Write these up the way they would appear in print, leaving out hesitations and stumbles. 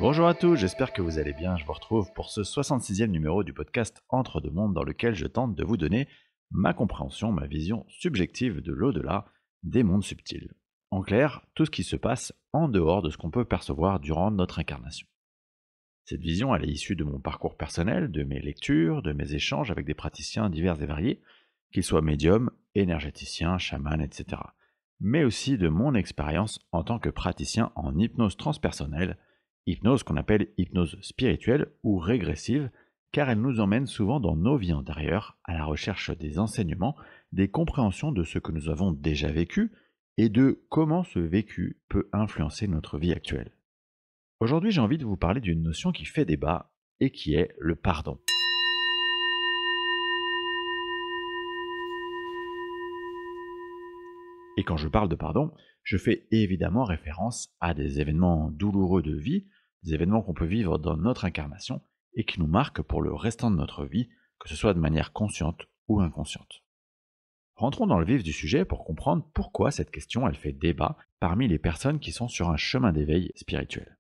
Bonjour à tous, j'espère que vous allez bien. Je vous retrouve pour ce 66e numéro du podcast Entre deux mondes dans lequel je tente de vous donner ma compréhension, ma vision subjective de l'au-delà, des mondes subtils. En clair, tout ce qui se passe en dehors de ce qu'on peut percevoir durant notre incarnation. Cette vision, elle est issue de mon parcours personnel, de mes lectures, de mes échanges avec des praticiens divers et variés, qu'ils soient médiums, énergéticiens, chamans, etc. Mais aussi de mon expérience en tant que praticien en hypnose transpersonnelle, hypnose qu'on appelle hypnose spirituelle ou régressive, car elle nous emmène souvent dans nos vies antérieures, à la recherche des enseignements, des compréhensions de ce que nous avons déjà vécu, et de comment ce vécu peut influencer notre vie actuelle. Aujourd'hui, j'ai envie de vous parler d'une notion qui fait débat, et qui est le pardon. Et quand je parle de pardon, je fais évidemment référence à des événements douloureux de vie, des événements qu'on peut vivre dans notre incarnation et qui nous marquent pour le restant de notre vie, que ce soit de manière consciente ou inconsciente. Rentrons dans le vif du sujet pour comprendre pourquoi cette question elle fait débat parmi les personnes qui sont sur un chemin d'éveil spirituel.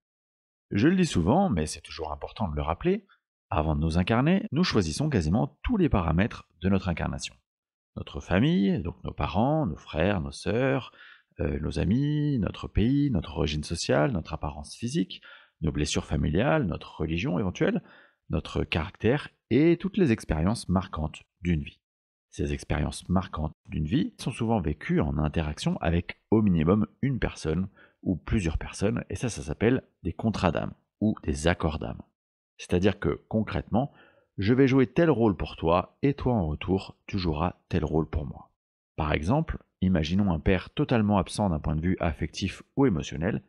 Je le dis souvent, mais c'est toujours important de le rappeler, avant de nous incarner, nous choisissons quasiment tous les paramètres de notre incarnation. Notre famille, donc nos parents, nos frères, nos sœurs, nos amis, notre pays, notre origine sociale, notre apparence physique, nos blessures familiales, notre religion éventuelle, notre caractère et toutes les expériences marquantes d'une vie. Ces expériences marquantes d'une vie sont souvent vécues en interaction avec au minimum une personne ou plusieurs personnes, et ça s'appelle des contrats d'âme ou des accords d'âme. C'est-à-dire que concrètement, je vais jouer tel rôle pour toi et toi en retour, tu joueras tel rôle pour moi. Par exemple, imaginons un père totalement absent d'un point de vue affectif ou émotionnel,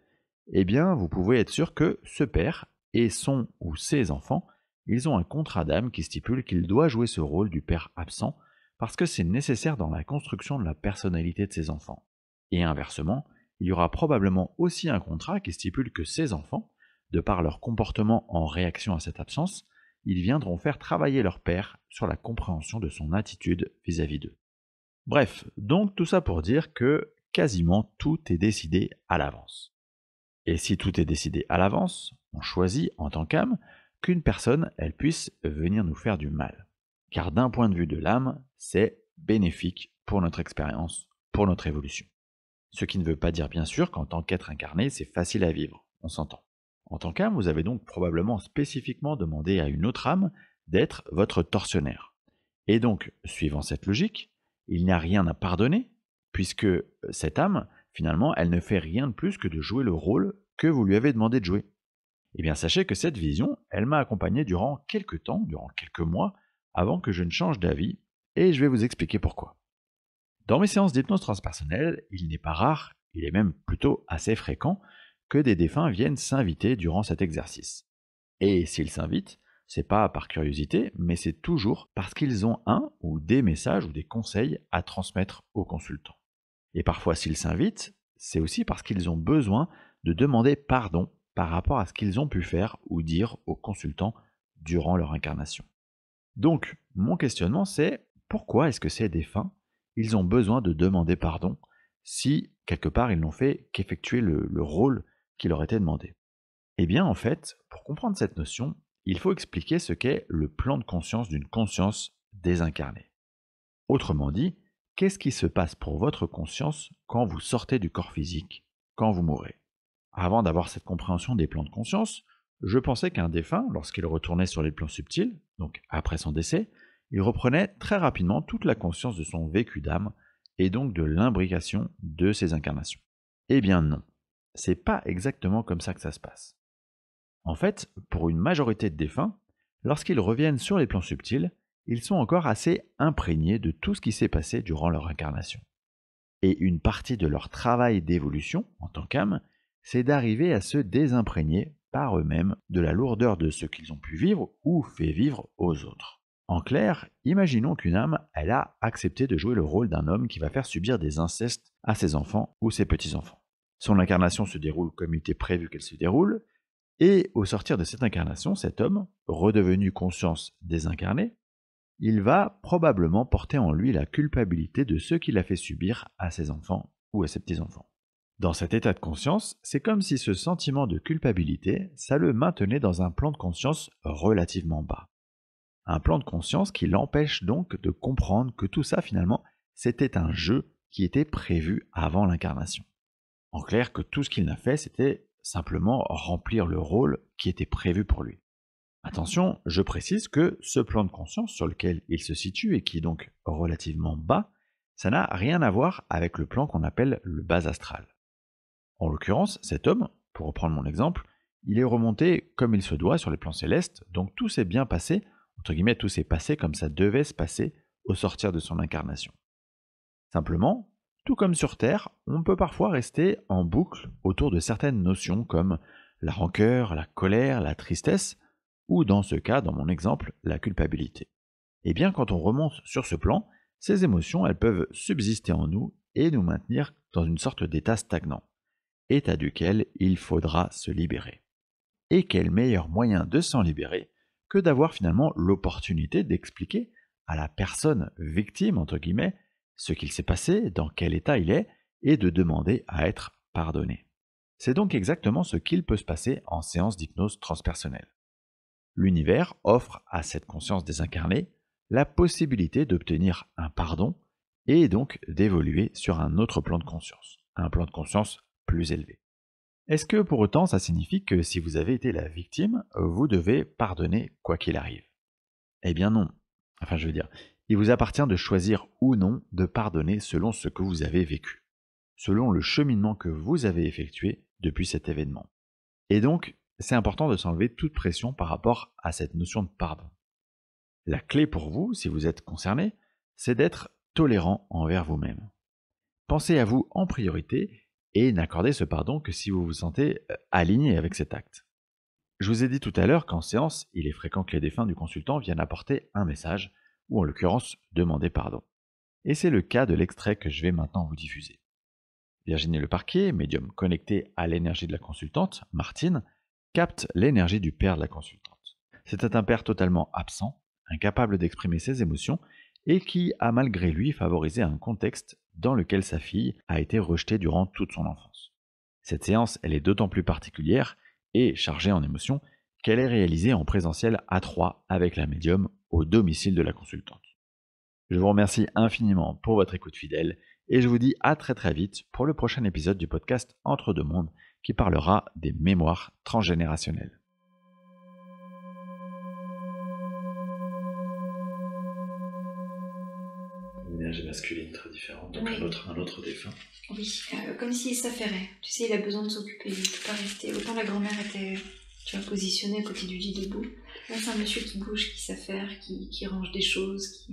eh bien vous pouvez être sûr que ce père et son ou ses enfants, ils ont un contrat d'âme qui stipule qu'il doit jouer ce rôle du père absent parce que c'est nécessaire dans la construction de la personnalité de ses enfants. Et inversement, il y aura probablement aussi un contrat qui stipule que ces enfants, de par leur comportement en réaction à cette absence, ils viendront faire travailler leur père sur la compréhension de son attitude vis-à-vis d'eux. Bref, donc tout ça pour dire que quasiment tout est décidé à l'avance. Et si tout est décidé à l'avance, on choisit en tant qu'âme qu'une personne, elle puisse venir nous faire du mal. Car d'un point de vue de l'âme, c'est bénéfique pour notre expérience, pour notre évolution. Ce qui ne veut pas dire bien sûr qu'en tant qu'être incarné, c'est facile à vivre, on s'entend. En tant qu'âme, vous avez donc probablement spécifiquement demandé à une autre âme d'être votre tortionnaire. Et donc, suivant cette logique, il n'y a rien à pardonner, puisque cette âme, finalement, elle ne fait rien de plus que de jouer le rôle que vous lui avez demandé de jouer. Eh bien, sachez que cette vision, elle m'a accompagné durant quelques temps, durant quelques mois, avant que je ne change d'avis, et je vais vous expliquer pourquoi. Dans mes séances d'hypnose transpersonnelle, il n'est pas rare, il est même plutôt assez fréquent, que des défunts viennent s'inviter durant cet exercice. Et s'ils s'invitent, c'est pas par curiosité, mais c'est toujours parce qu'ils ont un ou des messages ou des conseils à transmettre aux consultants. Et parfois, s'ils s'invitent, c'est aussi parce qu'ils ont besoin de demander pardon par rapport à ce qu'ils ont pu faire ou dire aux consultants durant leur incarnation. Donc, mon questionnement, c'est pourquoi est-ce que ces défunts, ils ont besoin de demander pardon si, quelque part, ils n'ont fait qu'effectuer le rôle qui leur était demandé? Eh bien, en fait, pour comprendre cette notion, il faut expliquer ce qu'est le plan de conscience d'une conscience désincarnée. Autrement dit, qu'est-ce qui se passe pour votre conscience quand vous sortez du corps physique, quand vous mourrez? Avant d'avoir cette compréhension des plans de conscience, je pensais qu'un défunt, lorsqu'il retournait sur les plans subtils, donc après son décès, il reprenait très rapidement toute la conscience de son vécu d'âme et donc de l'imbrication de ses incarnations. Eh bien non, c'est pas exactement comme ça que ça se passe. En fait, pour une majorité de défunts, lorsqu'ils reviennent sur les plans subtils, ils sont encore assez imprégnés de tout ce qui s'est passé durant leur incarnation. Et une partie de leur travail d'évolution, en tant qu'âme, c'est d'arriver à se désimprégner par eux-mêmes de la lourdeur de ce qu'ils ont pu vivre ou fait vivre aux autres. En clair, imaginons qu'une âme, elle a accepté de jouer le rôle d'un homme qui va faire subir des incestes à ses enfants ou ses petits-enfants. Son incarnation se déroule comme il était prévu qu'elle se déroule, et au sortir de cette incarnation, cet homme, redevenu conscience désincarnée, il va probablement porter en lui la culpabilité de ce qu'il a fait subir à ses enfants ou à ses petits-enfants. Dans cet état de conscience, c'est comme si ce sentiment de culpabilité, ça le maintenait dans un plan de conscience relativement bas. Un plan de conscience qui l'empêche donc de comprendre que tout ça finalement, c'était un jeu qui était prévu avant l'incarnation. En clair, que tout ce qu'il n'a fait, c'était simplement remplir le rôle qui était prévu pour lui. Attention, je précise que ce plan de conscience sur lequel il se situe et qui est donc relativement bas, ça n'a rien à voir avec le plan qu'on appelle le bas astral. En l'occurrence, cet homme, pour reprendre mon exemple, il est remonté comme il se doit sur les plans célestes, donc tout s'est bien passé, entre guillemets, tout s'est passé comme ça devait se passer au sortir de son incarnation. Simplement, tout comme sur Terre, on peut parfois rester en boucle autour de certaines notions comme la rancœur, la colère, la tristesse, ou dans ce cas, dans mon exemple, la culpabilité. Et bien quand on remonte sur ce plan, ces émotions, elles peuvent subsister en nous et nous maintenir dans une sorte d'état stagnant, état duquel il faudra se libérer. Et quel meilleur moyen de s'en libérer que d'avoir finalement l'opportunité d'expliquer à la personne victime, entre guillemets, ce qu'il s'est passé, dans quel état il est, et de demander à être pardonné. C'est donc exactement ce qu'il peut se passer en séance d'hypnose transpersonnelle. L'univers offre à cette conscience désincarnée la possibilité d'obtenir un pardon et donc d'évoluer sur un autre plan de conscience, un plan de conscience plus élevé. Est-ce que pour autant ça signifie que si vous avez été la victime, vous devez pardonner quoi qu'il arrive? Eh bien non. Enfin je veux dire, il vous appartient de choisir ou non de pardonner selon ce que vous avez vécu, selon le cheminement que vous avez effectué depuis cet événement. Et donc, c'est important de s'enlever toute pression par rapport à cette notion de pardon. La clé pour vous, si vous êtes concerné, c'est d'être tolérant envers vous-même. Pensez à vous en priorité et n'accordez ce pardon que si vous vous sentez aligné avec cet acte. Je vous ai dit tout à l'heure qu'en séance, il est fréquent que les défunts du consultant viennent apporter un message, ou en l'occurrence demander pardon. Et c'est le cas de l'extrait que je vais maintenant vous diffuser. Virginie Leparquet, médium connecté à l'énergie de la consultante, Martine, capte l'énergie du père de la consultante. C'était un père totalement absent, incapable d'exprimer ses émotions, et qui a malgré lui favorisé un contexte dans lequel sa fille a été rejetée durant toute son enfance. Cette séance, elle est d'autant plus particulière et chargée en émotions qu'elle est réalisée en présentiel à 3 avec la médium au domicile de la consultante. Je vous remercie infiniment pour votre écoute fidèle et je vous dis à très très vite pour le prochain épisode du podcast Entre deux mondes qui parlera des mémoires transgénérationnelles. Une énergie masculine très différente, donc oui. un autre défunt. Oui, comme s'il s'affairait. Tu sais, il a besoin de s'occuper, il ne peut pas rester. Autant la grand-mère était, tu vois, positionnée à côté du lit debout. Là, c'est un monsieur qui bouge, qui s'affaire, qui range des choses,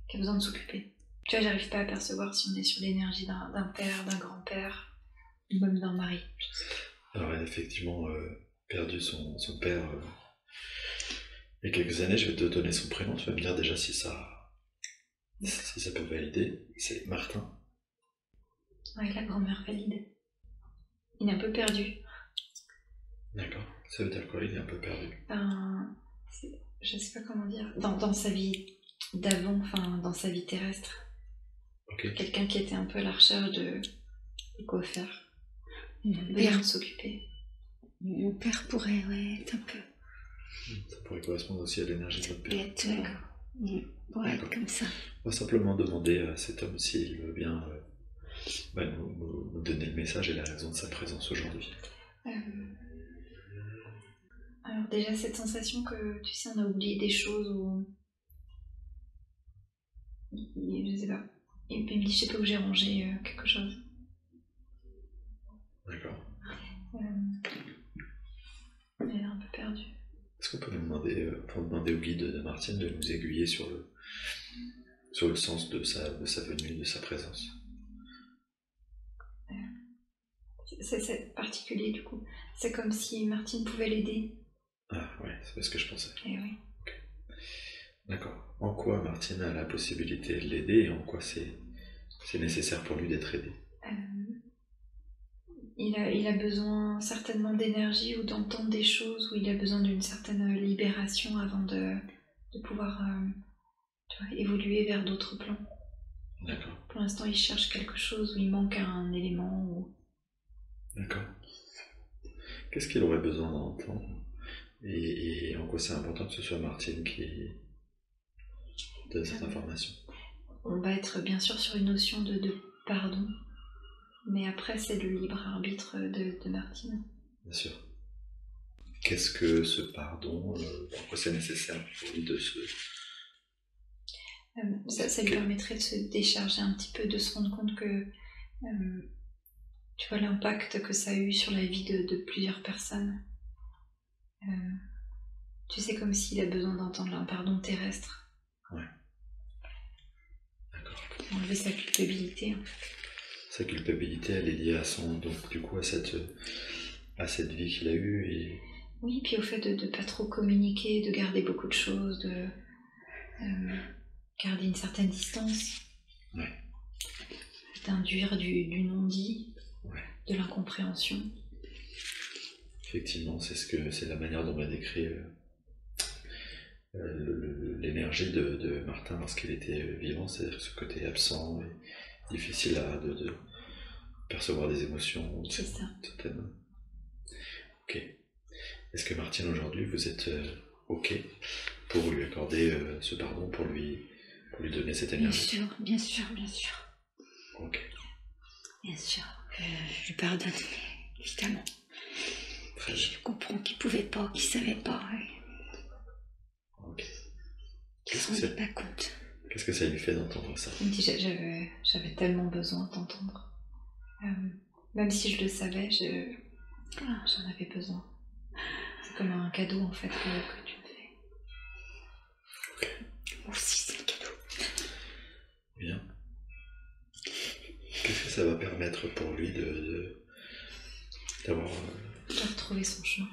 qui a besoin de s'occuper. Tu vois, j'arrive pas à percevoir si on est sur l'énergie d'un père, d'un grand-père, ou même d'un mari. Alors, elle a effectivement perdu son père il y a quelques années. Je vais te donner son prénom, tu vas me dire déjà si ça peut valider. C'est Martin. Ouais, la grand-mère valide. Il est un peu perdu. D'accord. Ça veut dire quoi, il est un peu perdu? Je sais pas comment dire. Dans sa vie d'avant, enfin, dans sa vie terrestre. Okay. Quelqu'un qui était un peu à la recherche de quoi faire. Besoin de s'occuper. Mon père pourrait, être un peu. Ça pourrait correspondre aussi à l'énergie de votre père. Pourrait être comme ça. On va simplement demander à cet homme s'il veut bien nous donner le message et la raison de sa présence aujourd'hui. Alors déjà cette sensation que, tu sais, on a oublié des choses ou... Je sais pas. Et puis il me dit, je sais pas où j'ai rangé quelque chose. D'accord. Elle est un peu perdue. Est-ce qu'on peut demander au guide de Martine de nous aiguiller sur le sens de sa venue, de sa présence? C'est particulier du coup. C'est comme si Martine pouvait l'aider. Ah ouais, c'est ce que je pensais. Eh oui. Okay. D'accord. En quoi Martine a la possibilité de l'aider et en quoi c'est nécessaire pour lui d'être aidé? Il a besoin certainement d'énergie ou d'entendre des choses, ou il a besoin d'une certaine libération avant de pouvoir évoluer vers d'autres plans. D'accord. Pour l'instant, il cherche quelque chose où il manque un élément. D'accord. Qu'est-ce qu'il aurait besoin d'entendre et en quoi c'est important que ce soit Martine qui donne cette information? On va être bien sûr sur une notion de pardon, mais après c'est le libre arbitre de Martine. Bien sûr. Qu'est-ce que ce pardon, pourquoi c'est nécessaire pour lui de se... Ça lui permettrait de se décharger un petit peu, de se rendre compte que tu vois l'impact que ça a eu sur la vie de plusieurs personnes. Tu sais, comme s'il a besoin d'entendre un pardon terrestre. Ouais. D'accord. Pour enlever sa culpabilité. Sa culpabilité, elle est liée à son, donc du coup à cette vie qu'il a eue et... Oui, puis au fait de ne pas trop communiquer, de garder beaucoup de choses, de garder une certaine distance. Ouais. D'induire du non-dit, Ouais. de l'incompréhension. Effectivement, c'est la manière dont on a décrit l'énergie de Martin lorsqu'il était vivant, c'est-à-dire ce côté absent et difficile de percevoir des émotions. C'est ça. Certaines. Ok. Est-ce que Martine, aujourd'hui, vous êtes ok pour lui accorder ce pardon, pour lui donner cette énergie? Bien sûr. Ok. Bien sûr. Je lui pardonne, évidemment. Très bien. Je comprends qu'il pouvait pas, qu'il savait pas. Ok. Qu'il s'en rendait pas compte. Qu'est-ce que ça lui fait d'entendre ça? Il me dit, j'avais tellement besoin d'entendre. Même si je le savais, j'en avais besoin. C'est comme un cadeau en fait que tu me fais. Ok. Moi aussi, c'est un cadeau. Bien. Qu'est-ce que ça va permettre pour lui d'avoir... De retrouver son chemin.